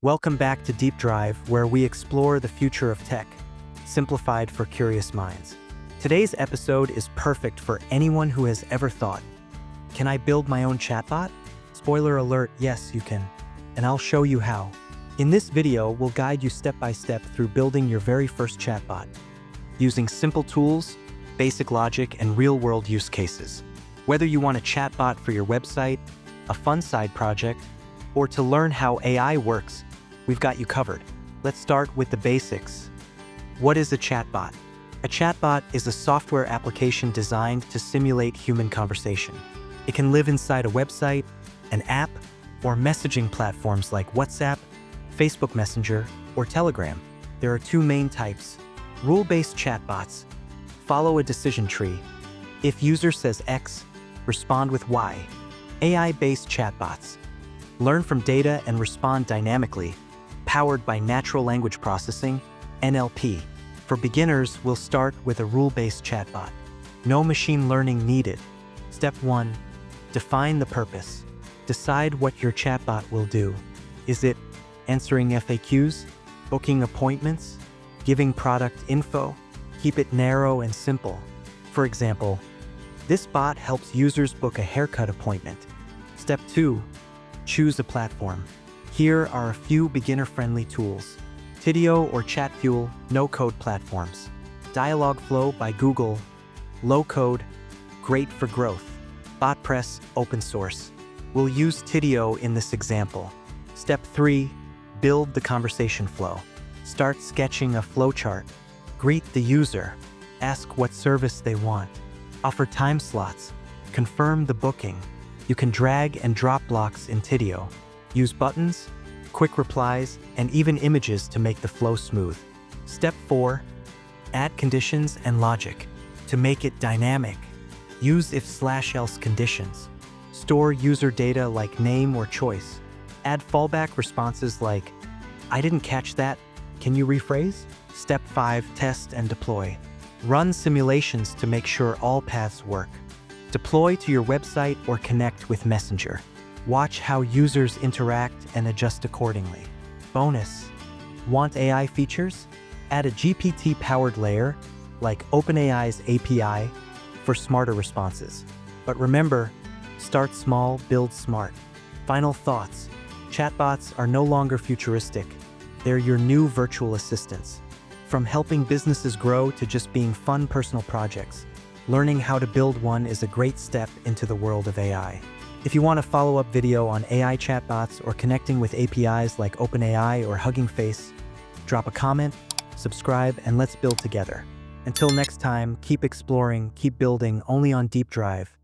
Welcome back to Deep Drive, where we explore the future of tech, simplified for curious minds. Today's episode is perfect for anyone who has ever thought, can I build my own chatbot? Spoiler alert, yes, you can. And I'll show you how. In this video, we'll guide you step by step through building your very first chatbot, using simple tools, basic logic, and real-world use cases. Whether you want a chatbot for your website, a fun side project, or to learn how AI works, we've got you covered. Let's start with the basics. What is a chatbot? A chatbot is a software application designed to simulate human conversation. It can live inside a website, an app, or messaging platforms like WhatsApp, Facebook Messenger, or Telegram. There are two main types. Rule-based chatbots follow a decision tree. If user says X, respond with Y. AI-based chatbots learn from data and respond dynamically, powered by natural language processing, NLP. For beginners, we'll start with a rule-based chatbot. No machine learning needed. Step 1. Define the purpose. Decide what your chatbot will do. Is it answering FAQs, booking appointments, giving product info? Keep it narrow and simple. For example, this bot helps users book a haircut appointment. Step 2. Choose a platform. Here are a few beginner-friendly tools. Tidio or Chatfuel, no-code platforms. Dialogflow by Google, low-code, great for growth. BotPress, open source. We'll use Tidio in this example. Step 3. Build the conversation flow. Start sketching a flowchart. Greet the user. Ask what service they want. Offer time slots. Confirm the booking. You can drag and drop blocks in Tidio. Use buttons, quick replies, and even images to make the flow smooth. Step 4. Add conditions and logic. To make it dynamic, use if/else conditions. Store user data like name or choice. Add fallback responses like, I didn't catch that, can you rephrase? Step 5. Test and deploy. Run simulations to make sure all paths work. Deploy to your website or connect with Messenger. Watch how users interact and adjust accordingly. Bonus. Want AI features? Add a GPT-powered layer, like OpenAI's API, for smarter responses. But remember, start small, build smart. Final thoughts. Chatbots are no longer futuristic. They're your new virtual assistants. From helping businesses grow to just being fun personal projects, learning how to build one is a great step into the world of AI. If you want a follow-up video on AI chatbots or connecting with APIs like OpenAI or Hugging Face, drop a comment, subscribe, and let's build together. Until next time, keep exploring, keep building, only on Deep Drive.